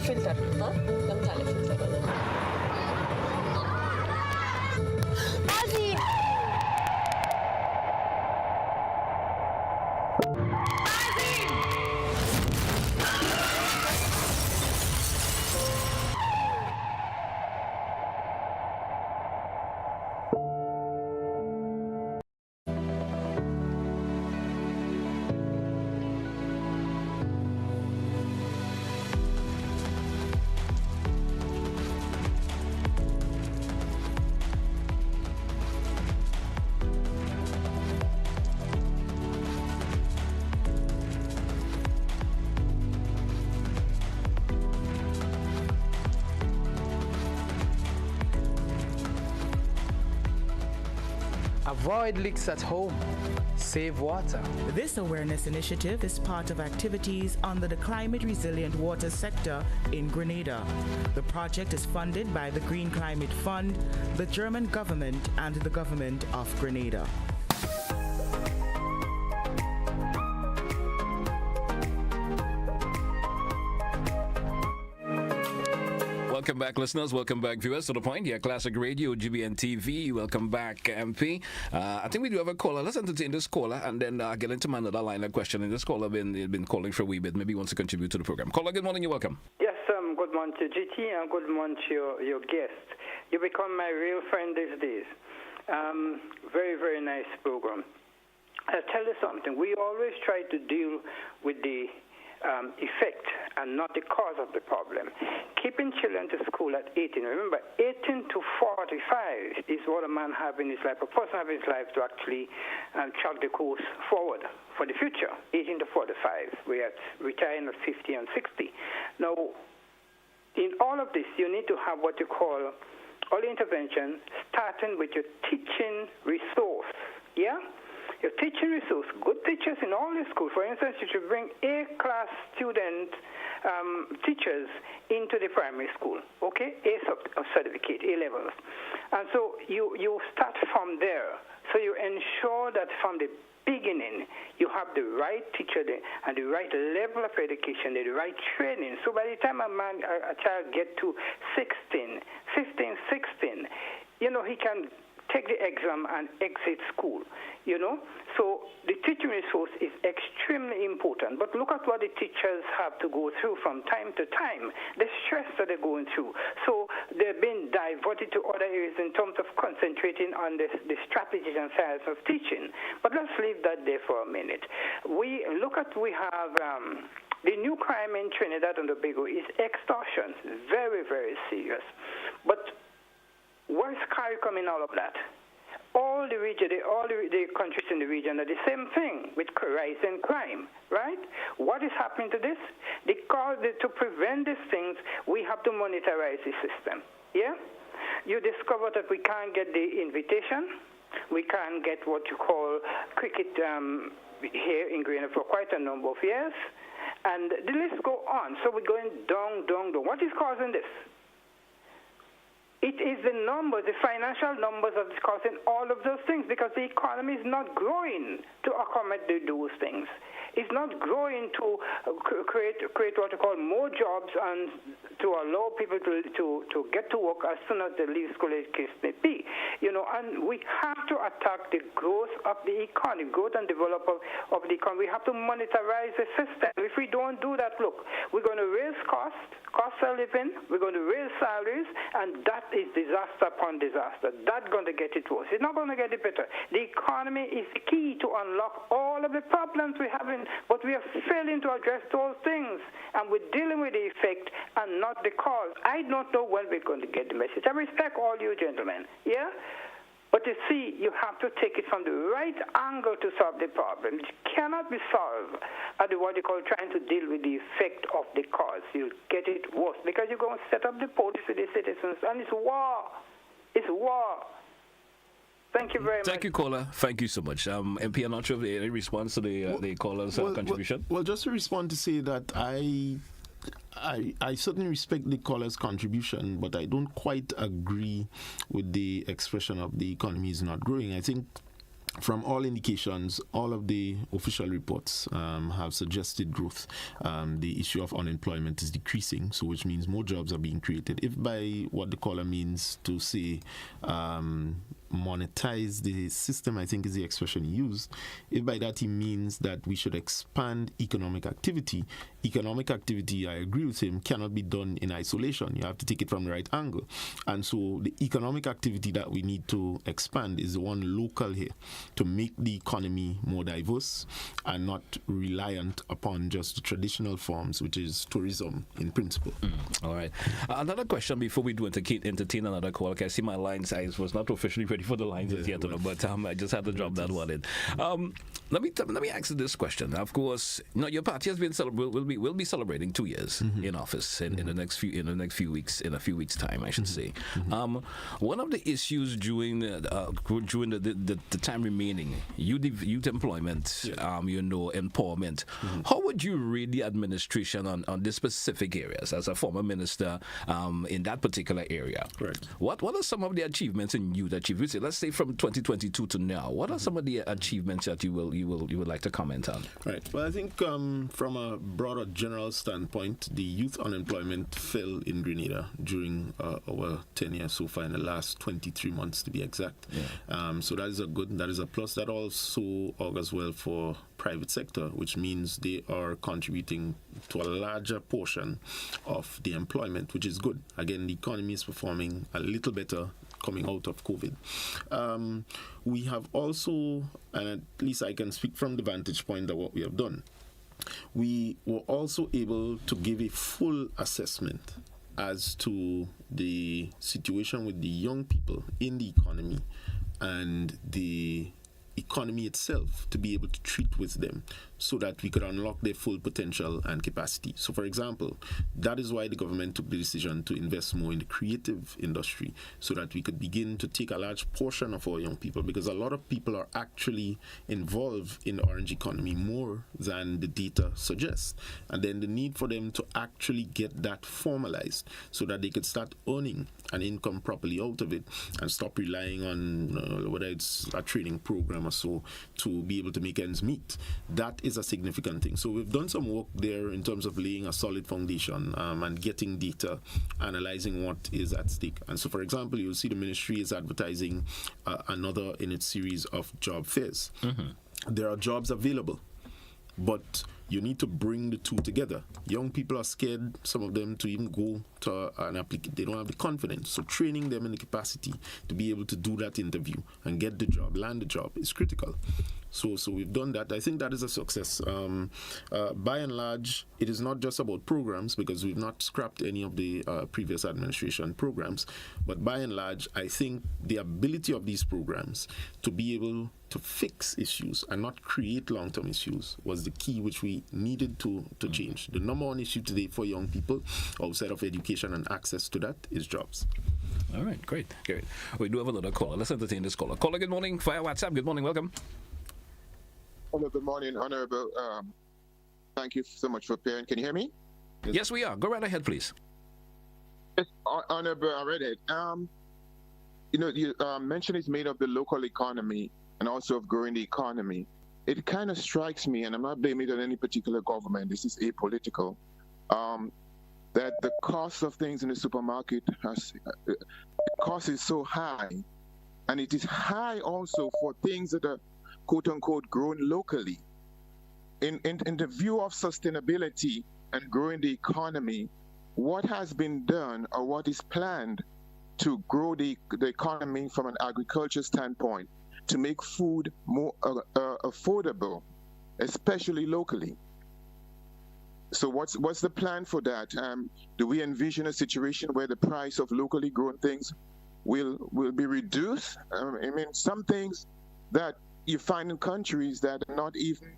Filter हाँ कम झाले filter आजी Avoid leaks at home. Save water. This awareness initiative is part of activities under the Climate Resilient Water sector in Grenada. The project is funded by the Green Climate Fund, the German government, and the government of Grenada. Welcome back, listeners. Welcome back, viewers. To the point here, Classic Radio, GBN TV. Welcome back, MP. I think we do have a caller. Let's entertain this caller and then get into my another line of questioning. This caller been calling for a wee bit. Maybe he wants to contribute to the program. Caller, good morning. You're welcome. Yes, good morning to GT and good morning to your guest. You become my real friend these days. Very, very nice program. I'll tell you something. We always try to deal with the effect and not the cause of the problem. Keeping children to school at 18. Remember, 18 to 45 is what a man has in his life, a person has in his life to actually chart the course forward for the future. 18 to 45. We are retiring at 50 and 60. Now, in all of this, you need to have what you call early intervention, starting with your teaching resource. Yeah? Your teaching resource, good teachers in all the schools. For instance, you should bring A-class student teachers into the primary school, okay? A certificate, A levels. And so you start from there. So you ensure that from the beginning, you have the right teacher and the right level of education, the right training. So by the time a child gets to 16, 15, 16, he can take the exam and exit school, So the teaching resource is extremely important. But look at what the teachers have to go through from time to time, the stress that they're going through. So they're being diverted to other areas in terms of concentrating on the strategies and science of teaching. But let's leave that there for a minute. We have the new crime in Trinidad and Tobago is extortion. Very, very serious. But where's CARICOM in all of that? All the countries in the region are the same thing with rising crime, right? What is happening to this? To prevent these things, we have to monetize the system. Yeah? You discover that we can't get the invitation. We can't get what you call cricket here in Grenada for quite a number of years. And the list go on. So we're going down, down, down. What is causing this? It is the numbers, the financial numbers that is causing all of those things because the economy is not growing to accommodate those things. It's not growing to create what you call more jobs and to allow people to get to work as soon as they leave school, as the case may be. And we have to attack the growth of the economy, growth and development of the economy. We have to monetize the system. If we don't do that, look, we're going to raise cost of living, we're going to raise salaries, and that is disaster upon disaster. That's going to get it worse. It's not going to get it better. The economy is the key to unlock all of the problems we have, but we are failing to address those things, and we're dealing with the effect and not the cause. I don't know when we're going to get the message. I respect all you gentlemen, yeah? But you see, you have to take it from the right angle to solve the problem. It cannot be solved at what you call trying to deal with the effect of the cause. You'll get it worse because you're going to set up the police with the citizens, and it's war. It's war. Thank you very much. Thank you, caller. Thank you so much. MP, I'm not sure if there any response to the caller's contribution. Well, just to respond to say that I certainly respect the caller's contribution, but I don't quite agree with the expression of the economy is not growing. I think from all indications, all of the official reports have suggested growth. The issue of unemployment is decreasing, so which means more jobs are being created. If by what the caller means to say monetize the system, I think is the expression he used. If by that he means that we should expand economic activity, I agree with him, cannot be done in isolation. You have to take it from the right angle. And so the economic activity that we need to expand is the one local here to make the economy more diverse and not reliant upon just the traditional forms, which is tourism in principle. All right. Another question before we do entertain another call. Okay, I see my line size was not officially ready for the lines as yet, but I just had to drop that one in. Let me ask you this question. Of course, your party has been will be celebrating 2 years in office in a few weeks time, I should say. One of the issues during the time remaining, youth employment, empowerment. How would you rate the administration on this specific areas as a former minister in that particular area? Right. What are some of the achievements in youth achievements? Let's say from 2022 to now. What are some of the achievements that you would like to comment on? Right. Well, I think from a broader general standpoint, the youth unemployment fell in Grenada during our tenure so far in the last 23 months to be exact. Yeah. So that is a plus. That also augurs well for private sector, which means they are contributing to a larger portion of the employment, which is good. Again, the economy is performing a little better coming out of COVID. We have also, and at least I can speak from the vantage point of what we have done, we were also able to give a full assessment as to the situation with the young people in the economy and the economy itself, to be able to treat with them so that we could unlock their full potential and capacity. So, for example, that is why the government took the decision to invest more in the creative industry so that we could begin to take a large portion of our young people, because a lot of people are actually involved in the orange economy more than the data suggests. And then the need for them to actually get that formalized so that they could start earning an income properly out of it and stop relying on whether it's a training program or so to be able to make ends meet. That is a significant thing. So we've done some work there in terms of laying a solid foundation and getting data, analyzing what is at stake. And so, for example, you'll see the ministry is advertising another in its series of job fairs. There are jobs available, but you need to bring the two together. Young people are scared, some of them, to even go to an application. They don't have the confidence. So training them in the capacity to be able to do that interview and get the job, land the job, is critical. So we've done that. I think that is a success. By and large, it is not just about programs, because we've not scrapped any of the previous administration programs. But by and large, I think the ability of these programs to be able to fix issues and not create long-term issues was the key which we needed to change. The number one issue today for young people outside of education and access to that is jobs. All right, great. We do have another caller. Let's entertain this caller. Caller, good morning. Via WhatsApp. Good morning. Welcome. Hello, good morning, Honorable. Thank you so much for appearing. Can you hear me? Yes, we are. Go right ahead, please. Yes, Honorable RedHead. You mentioned it's made of the local economy and also of growing the economy. It kind of strikes me, and I'm not blaming it on any particular government, this is apolitical, that the cost of things in the supermarket the cost is so high, and it is high also for things that are quote-unquote grown locally. In the view of sustainability and growing the economy, what has been done or what is planned to grow the economy from an agriculture standpoint, to make food more affordable, especially locally. So what's the plan for that? Do we envision a situation where the price of locally grown things will be reduced? I mean, some things that you find in countries that are not even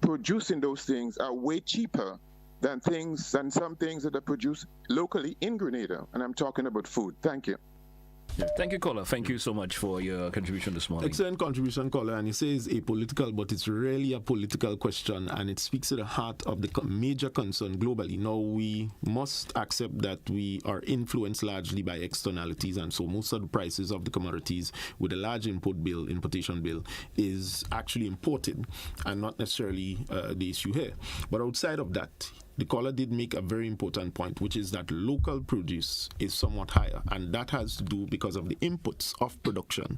producing those things are way cheaper than some things that are produced locally in Grenada. And I'm talking about food. Thank you. Thank you, caller. Thank you so much for your contribution this morning. Excellent contribution, caller. And he says apolitical, but it's really a political question, and it speaks to the heart of the major concern globally. Now, we must accept that we are influenced largely by externalities, and so most of the prices of the commodities with a large importation bill, is actually imported and not necessarily the issue here. But outside of that, the caller did make a very important point, which is that local produce is somewhat higher, and that has to do because of the inputs of production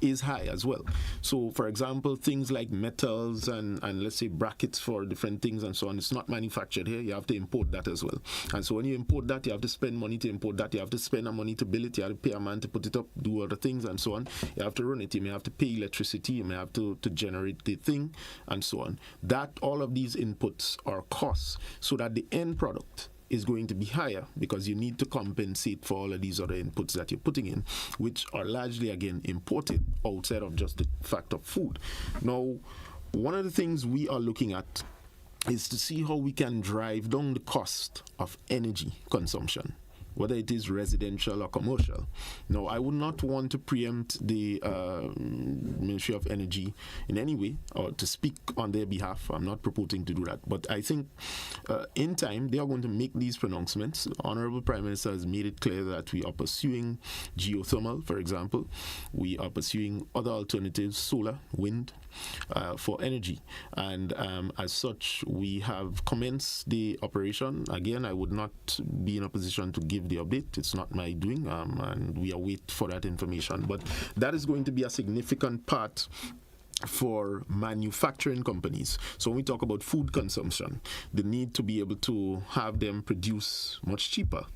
is high as well. So, for example, things like metals and let's say brackets for different things and so on, it's not manufactured here. You have to import that as well. And so when you import that, you have to spend money to import that. You have to spend money to build it. You have to pay a man to put it up, do other things and so on. You have to run it. You may have to pay electricity. You may have to generate the thing and so on. That all of these inputs are costs. So that the end product is going to be higher because you need to compensate for all of these other inputs that you're putting in, which are largely, again, imported outside of just the fact of food. Now, one of the things we are looking at is to see how we can drive down the cost of energy consumption, whether it is residential or commercial. Now, I would not want to preempt the Ministry of Energy in any way or to speak on their behalf. I'm not purporting to do that. But I think in time, they are going to make these pronouncements. The Honorable Prime Minister has made it clear that we are pursuing geothermal, for example. We are pursuing other alternatives, solar, wind, for energy. And as such, we have commenced the operation. Again, I would not be in a position to give the update. It's not my doing, and we await for that information. But that is going to be a significant part for manufacturing companies. So when we talk about food consumption, the need to be able to have them produce much cheaper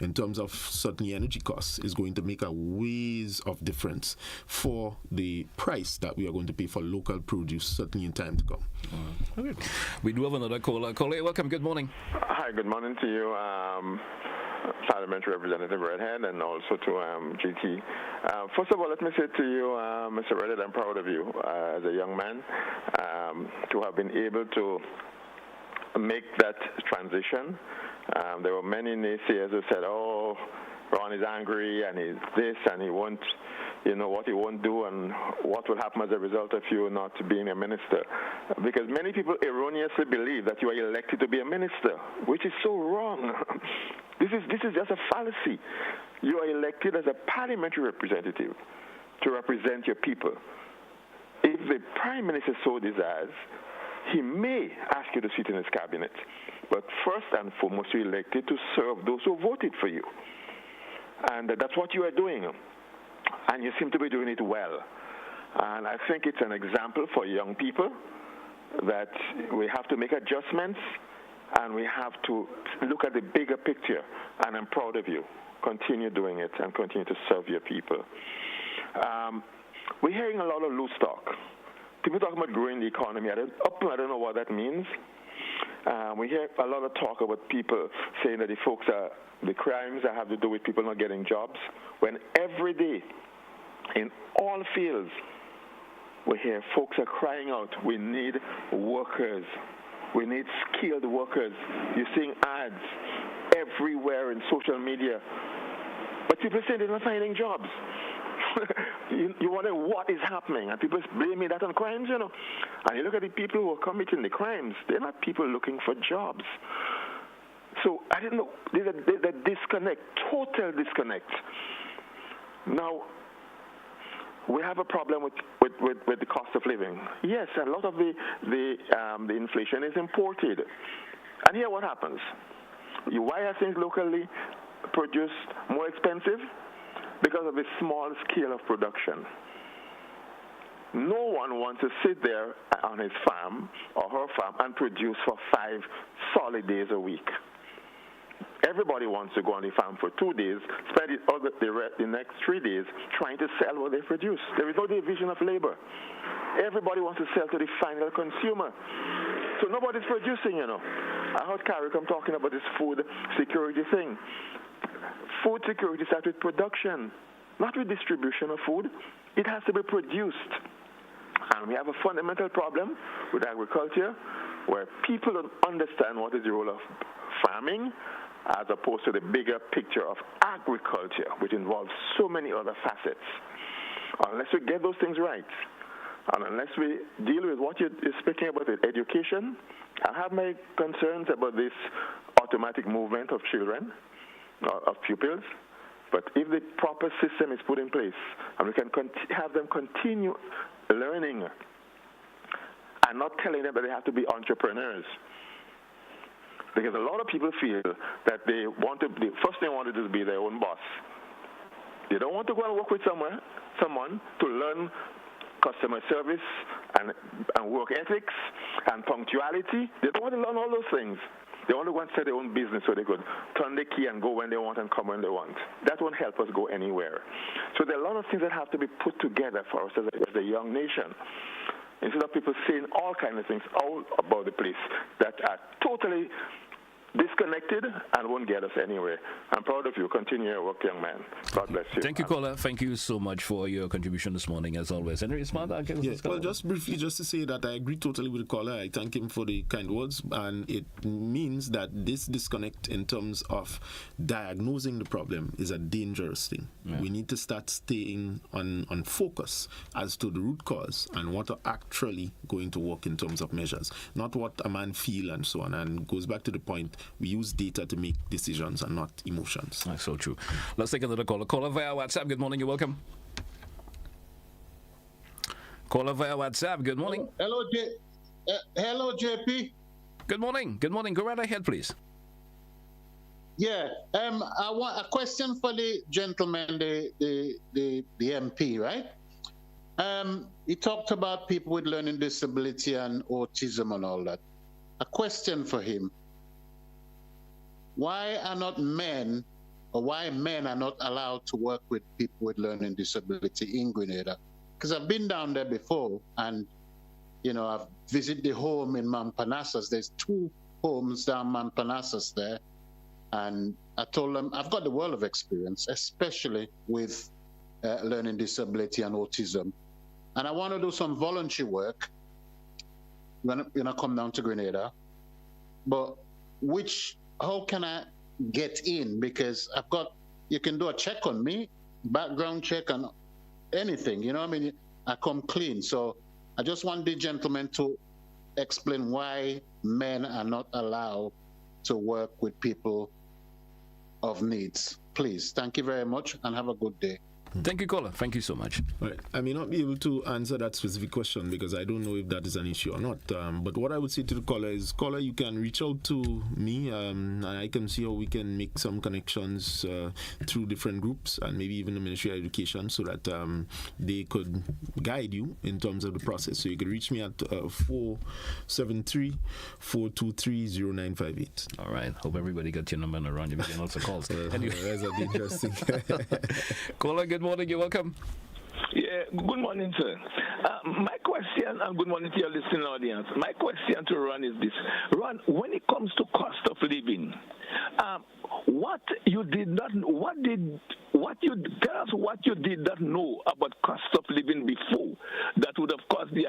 in terms of certainly energy costs is going to make a ways of difference for the price that we are going to pay for local produce, certainly in time to come. Okay. We do have another caller. Caller, welcome. Good morning. Hi, good morning to you, Parliamentary Representative RedHead, and also to GT. First of all, let me say to you, Mr. RedHead, I'm proud of you as a young man to have been able to make that transition. There were many naysayers who said, oh, Ron is angry and he's this and he won't, what he won't do and what will happen as a result of you not being a minister. Because many people erroneously believe that you are elected to be a minister, which is so wrong. This is just a fallacy. You are elected as a parliamentary representative to represent your people. If the Prime Minister so desires, he may ask you to sit in his cabinet. But first and foremost, you're elected to serve those who voted for you. And that's what you are doing. And you seem to be doing it well. And I think it's an example for young people that we have to make adjustments and we have to look at the bigger picture. And I'm proud of you. Continue doing it and continue to serve your people. We're hearing a lot of loose talk. People talking about growing the economy. I don't know what that means. We hear a lot of talk about people saying that the crimes that have to do with people not getting jobs, when every day in all fields we hear folks are crying out, we need workers. We need skilled workers. You're seeing ads everywhere in social media. But people say they're not finding jobs. You wonder what is happening, and people blaming that on crimes, And you look at the people who are committing the crimes, they're not people looking for jobs. So I didn't know, there's a disconnect, total disconnect. Now, we have a problem with the cost of living. Yes, a lot of the inflation is imported. And here what happens? Why are things locally produced more expensive? Because of the small scale of production. No one wants to sit there on his farm or her farm and produce for 5 solid days a week. Everybody wants to go on the farm for 2 days, spend the next 3 days trying to sell what they produce. There is no division of labor. Everybody wants to sell to the final consumer. So nobody's producing, you know. I heard Carrie come talking about this food security thing. Food security starts with production, not with distribution of food. It has to be produced. And we have a fundamental problem with agriculture where people don't understand what is the role of farming as opposed to the bigger picture of agriculture, which involves so many other facets. Unless we get those things right, and unless we deal with what you're speaking about with education, I have my concerns about this automatic movement of children, of pupils. But if the proper system is put in place, and we can have them continue learning and not telling them that they have to be entrepreneurs. Because a lot of people feel that the first thing they want to do is be their own boss. They don't want to go and work with someone to learn customer service and work ethics and punctuality. They don't want to learn all those things. They want to go and set their own business so they could turn the key and go when they want and come when they want. That won't help us go anywhere. So there are a lot of things that have to be put together for us as a young nation. Instead of people saying all kinds of things all about the place that are totally disconnected and won't get us anywhere. I'm proud of you. Continue your work, young man. God bless you. Thank you, caller. Thank you so much for your contribution this morning, as always. Henry, smart. Well, just briefly, just to say that I agree totally with the caller. I thank him for the kind words, and it means that this disconnect in terms of diagnosing the problem is a dangerous thing. Yeah. We need to start staying on focus as to the root cause and what are actually going to work in terms of measures, not what a man feel and so on. And goes back to the point, we use data to make decisions and not emotions. That's so true. Let's take another caller. Caller via WhatsApp. Good morning. You're welcome. Caller via WhatsApp. Good morning. Hello, JP. Good morning. Good morning. Go right ahead, please. Yeah. I want a question for the gentleman, the MP, right? He talked about people with learning disability and autism and all that. A question for him. Why men are not allowed to work with people with learning disability in Grenada? Because I've been down there before, and I've visited the home in Mampanasas. There's 2 homes down Mampanasas there, and I told them I've got the world of experience, especially with learning disability and autism, and I want to do some voluntary work when I come down to Grenada. But how can I get in? Because you can do a check on me, background check and anything, I come clean. So I just want the gentleman to explain why men are not allowed to work with people of needs. Please. Thank you very much and have a good day. Thank you, caller. Thank you so much. Right. I may not be able to answer that specific question because I don't know if that is an issue or not. But what I would say to the caller is, caller, you can reach out to me and I can see how we can make some connections through different groups and maybe even the Ministry of Education so that they could guide you in terms of the process. So you can reach me at 473-423-0958. All right. Hope everybody got your number and around you. We can also call. Anyway, that's interesting. Caller, good morning. You're welcome. Yeah, good morning, sir. My question, and good morning to your listening audience. My question to Ron is this. Ron, when it comes to cost of living, tell us what you did not know about cost of living before that would have caused the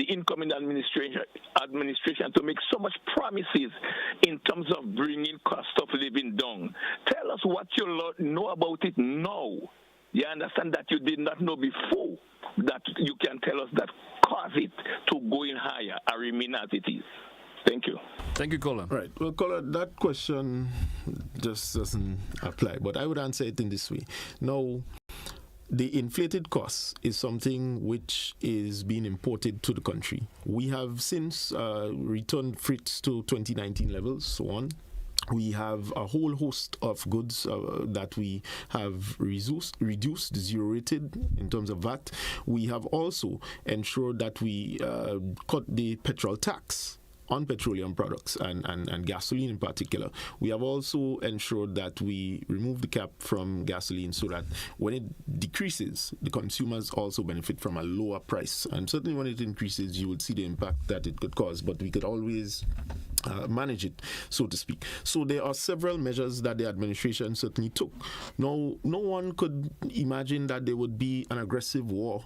incoming administration to make so much promises in terms of bringing cost of living down. Tell us what you know about it now. You understand that you did not know before that you can tell us that cause it to going higher or remain as it is. Thank you. Thank you, caller. Right. Well, caller, that question just doesn't apply, but I would answer it in this way. Now, the inflated cost is something which is being imported to the country. We have since returned freights to 2019 levels, so on. We have a whole host of goods that we have reduced, zero-rated in terms of VAT. We have also ensured that we cut the petrol tax on petroleum products and gasoline in particular. We have also ensured that we remove the cap from gasoline so that when it decreases, the consumers also benefit from a lower price. And certainly when it increases, you would see the impact that it could cause, but we could always manage it, so to speak. So there are several measures that the administration certainly took. No one could imagine that there would be an aggressive war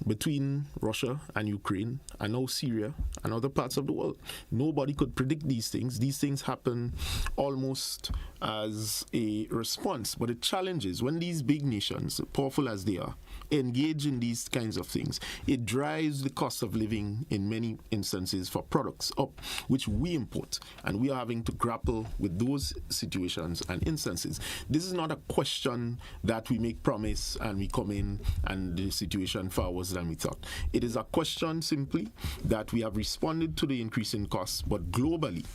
between Russia and Ukraine and now Syria and other parts of the world. Nobody could predict these things. These things happen almost as a response. But the challenge is when these big nations, powerful as they are, engage in these kinds of things, it drives the cost of living in many instances for products up, which we import. And we are having to grapple with those situations and instances. This is not a question that we make promise and we come in and the situation far worse than we thought. It is a question simply that we have responded to the increase in costs, but globally,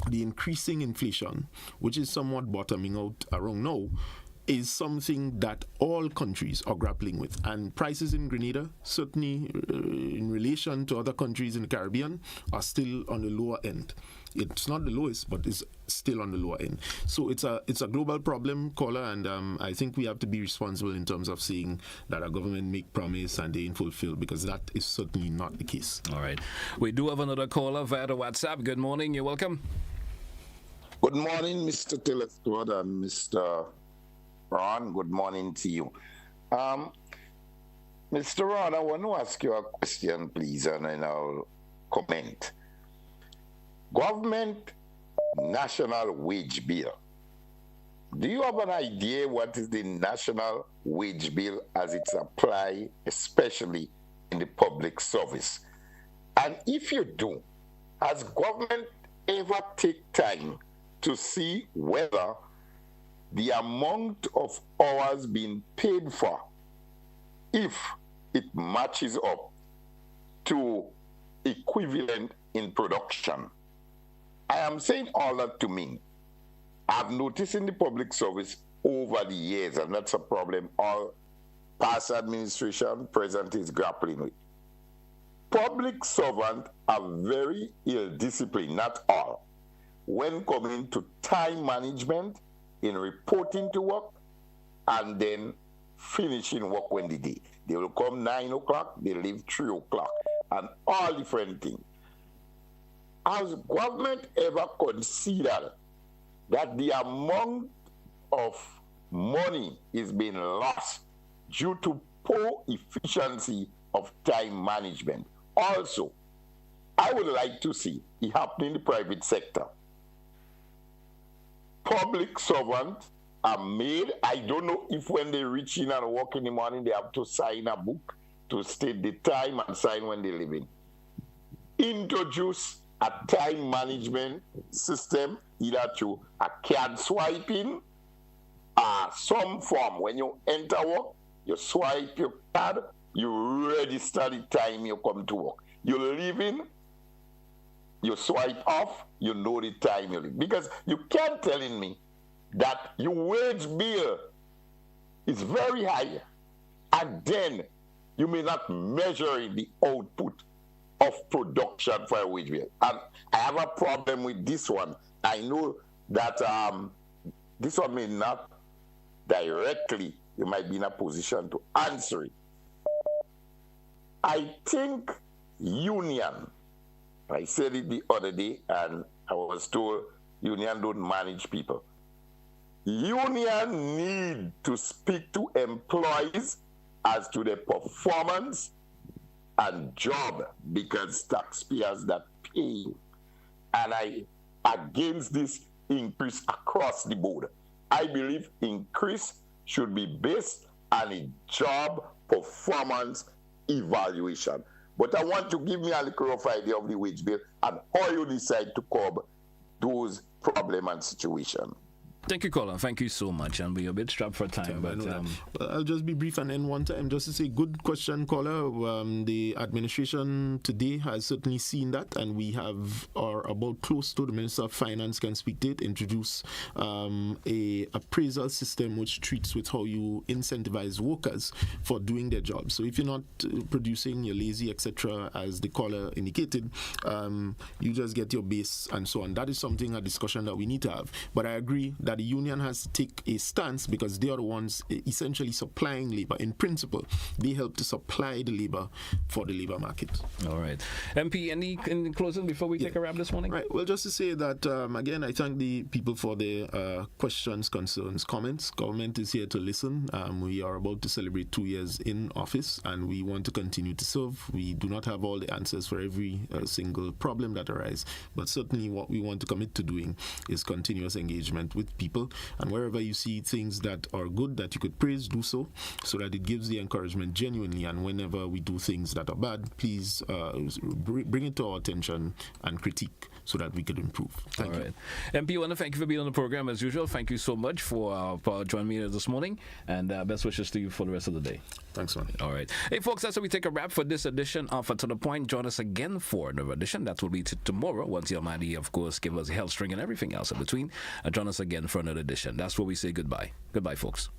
the increasing inflation, which is somewhat bottoming out around now, is something that all countries are grappling with. And prices in Grenada, certainly in relation to other countries in the Caribbean, are still on the lower end. It's not the lowest, but it's still on the lower end. So it's a global problem, caller, and I think we have to be responsible in terms of seeing that our government make promise and they ain't fulfill, because that is certainly not the case. All right. We do have another caller via the WhatsApp. Good morning. You're welcome. Good morning, Mr. Telesford and Mr. Ron. Good morning to you. Mr. Ron, I want to ask you a question, please, and then I'll comment. Government national wage bill. Do you have an idea what is the national wage bill as it's applied, especially in the public service? And if you do, has government ever take time to see whether the amount of hours being paid for, if it matches up to equivalent in production? I am saying all that to mean, I've noticed in the public service over the years, and that's a problem all past administration, present is grappling with. Public servants are very ill-disciplined, not all, when coming to time management, in reporting to work, and then finishing work when they did. They will come 9 o'clock, they leave 3 o'clock, and all different things. Has government ever considered that the amount of money is being lost due to poor efficiency of time management? Also, I would like to see it happening in the private sector. Public servants are made, I don't know if when they reach in and work in the morning, they have to sign a book to state the time and sign when they leave in. Introduce a time management system, either through a card swiping or some form. When you enter work, you swipe your card, you register the time you come to work. You leave in, you swipe off, you know the time you leave. Because you can't telling me that your wage bill is very high and then you may not measure the output of production for a wage bill. And I have a problem with this one. I know that this one may not directly, you might be in a position to answer it. I think union, I said it the other day and I was told union don't manage people. Union need to speak to employees as to their performance and job, because taxpayers that pay. And I against this increase across the board. I believe increase should be based on a job performance evaluation. But I want to give me a little rough idea of the wage bill and how you decide to curb those problems and situations. Thank you, Colin. Thank you so much. And we're a bit strapped for time, but Well, I'll just be brief and end one time just to say, good question, caller. The administration today has certainly seen that, and we are about close to the Minister of Finance can speak to it, introduce a appraisal system which treats with how you incentivize workers for doing their job. So if you're not producing, you're lazy, etc., as the caller indicated, you just get your base and so on. That is something, a discussion that we need to have. But I agree that the union has to take a stance because they are the ones essentially supplying labor. In principle, they help to supply the labor for the labor market. All right. MP, any in closing before we take a wrap this morning? Right. Well, just to say that, again, I thank the people for their questions, concerns, comments. Government is here to listen. We are about to celebrate 2 years in office, and we want to continue to serve. We do not have all the answers for every single problem that arises, but certainly what we want to commit to doing is continuous engagement with people, and wherever you see things that are good that you could praise, do so that it gives the encouragement genuinely, and whenever we do things that are bad, please bring it to our attention and critique so that we could improve. Thank you. Right. MP, I want to thank you for being on the program as usual. Thank you so much for joining me this morning, and best wishes to you for the rest of the day. Thanks, man. All right. Hey, folks, that's how we take a wrap for this edition of To The Point. Join us again for another edition. That will be tomorrow, once the Almighty, of course, give us a health string and everything else in between. Join us again for another edition. That's where we say goodbye. Goodbye, folks.